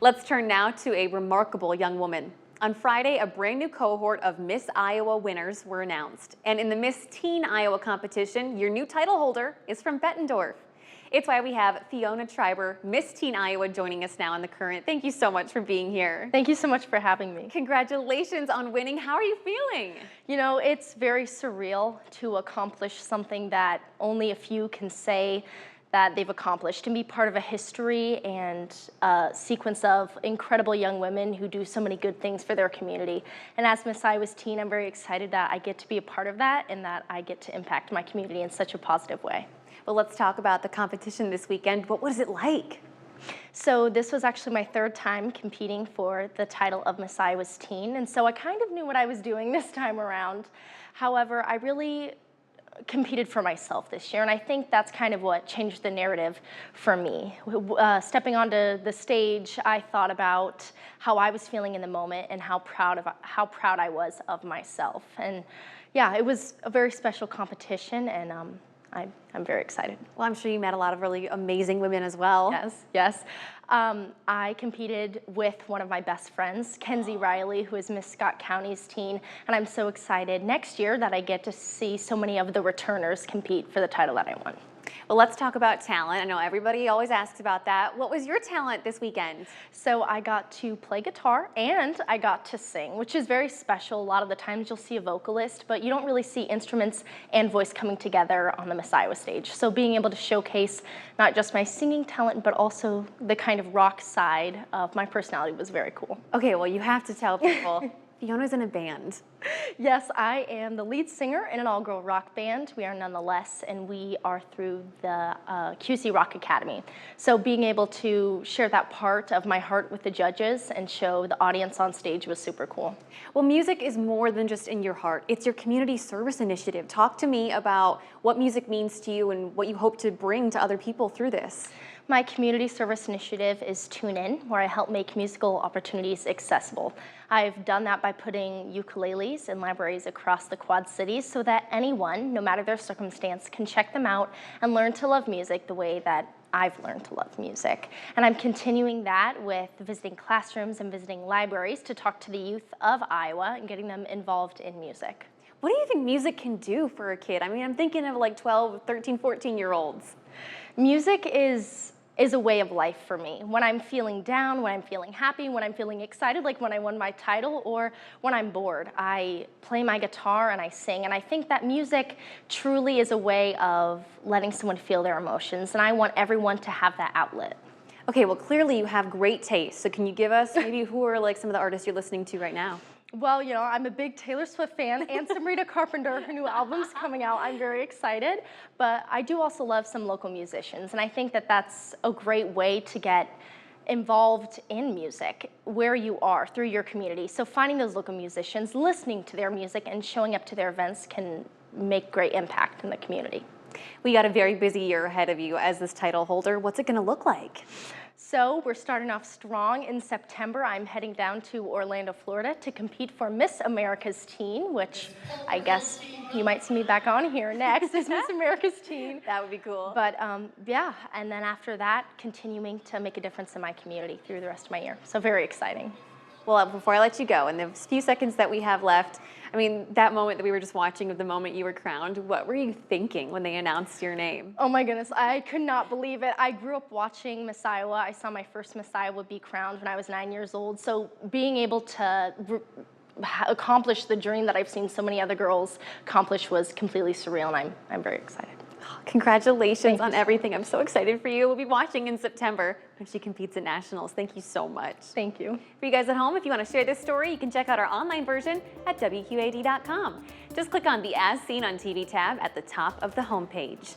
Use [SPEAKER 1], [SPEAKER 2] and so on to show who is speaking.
[SPEAKER 1] Let's turn now to a remarkable young woman. On Friday, a brand new cohort of Miss Iowa winners were announced. And in the Miss Teen Iowa competition, your new title holder is from Bettendorf. It's why we have Fiona Treiber, Miss Teen Iowa, joining us now in the current. Thank you so much for being here.
[SPEAKER 2] Thank you so much for having me.
[SPEAKER 1] Congratulations on winning. How are you feeling?
[SPEAKER 2] You know, it's very surreal to accomplish something that only a few can say that they've accomplished, to be part of a history and a sequence of incredible young women who do so many good things for their community. And as Miss Iowa's Teen, I'm very excited that I get to be a part of that and that I get to impact my community in such a positive way.
[SPEAKER 1] Well, let's talk about the competition this weekend. What was it like?
[SPEAKER 2] So this was actually my third time competing for the title of Miss Iowa's Teen, and so I kind of knew what I was doing this time around. However, I really competed for myself this year, and I think that's kind of what changed the narrative for me. Stepping onto the stage, I thought about how I was feeling in the moment and how proud I was of myself. And yeah, it was a very special competition, and I'm very excited.
[SPEAKER 1] Well, I'm sure you met a lot of really amazing women as well.
[SPEAKER 2] Yes. I competed with one of my best friends, Kenzie Riley, who is Miss Scott County's teen, and I'm so excited next year that I get to see so many of the returners compete for the title that I won.
[SPEAKER 1] Well, let's talk about talent. I know everybody always asks about that. What was your talent this weekend?
[SPEAKER 2] So I got to play guitar and I got to sing, which is very special. A lot of the times you'll see a vocalist, but you don't really see instruments and voice coming together on the Miss Iowa stage. So being able to showcase not just my singing talent, but also the kind of rock side of my personality was very cool.
[SPEAKER 1] Okay, well, you have to tell people, Fiona's in a band.
[SPEAKER 2] Yes, I am the lead singer in an all-girl rock band. We are Nonetheless, and we are through the QC Rock Academy. So being able to share that part of my heart with the judges and show the audience on stage was super cool.
[SPEAKER 1] Well, music is more than just in your heart. It's your community service initiative. Talk to me about what music means to you and what you hope to bring to other people through this.
[SPEAKER 2] My community service initiative is Tune In, where I help make musical opportunities accessible. I've done that by putting ukuleles in libraries across the Quad Cities so that anyone, no matter their circumstance, can check them out and learn to love music the way that I've learned to love music. And I'm continuing that with visiting classrooms and visiting libraries to talk to the youth of Iowa and getting them involved in music.
[SPEAKER 1] What do you think music can do for a kid? I mean, I'm thinking of like 12, 13, 14-year-olds.
[SPEAKER 2] Music is a way of life for me. When I'm feeling down, when I'm feeling happy, when I'm feeling excited, like when I won my title, or when I'm bored, I play my guitar and I sing. And I think that music truly is a way of letting someone feel their emotions, and I want everyone to have that outlet.
[SPEAKER 1] Okay, well, clearly you have great taste. So can you give us maybe who are like some of the artists you're listening to right now?
[SPEAKER 2] Well, you know, I'm a big Taylor Swift fan, and Sabrina Carpenter, her new album's coming out. I'm very excited, but I do also love some local musicians, and I think that that's a great way to get involved in music where you are through your community. So finding those local musicians, listening to their music, and showing up to their events can make great impact in the community.
[SPEAKER 1] We got a very busy year ahead of you as this title holder. What's it going to look like?
[SPEAKER 2] So we're starting off strong. In September, I'm heading down to Orlando, Florida to compete for Miss America's Teen, which I guess you might see me back on here next as Miss America's Teen.
[SPEAKER 1] That would be cool.
[SPEAKER 2] But yeah, and then after that, continuing to make a difference in my community through the rest of my year. So very exciting.
[SPEAKER 1] Well, before I let you go, in the few seconds that we have left, I mean, that moment that we were just watching of the moment you were crowned, what were you thinking when they announced your name?
[SPEAKER 2] Oh my goodness, I could not believe it. I grew up watching Miss Iowa. I saw my first Miss Iowa be crowned when I was 9 years old. So being able to accomplish the dream that I've seen so many other girls accomplish was completely surreal, and I'm very excited.
[SPEAKER 1] Congratulations on everything. I'm so excited for you. We'll be watching in September when she competes at Nationals. Thank you so much.
[SPEAKER 2] Thank you.
[SPEAKER 1] For you guys at home, if you want to share this story, you can check out our online version at WQAD.com. Just click on the As Seen on TV tab at the top of the homepage.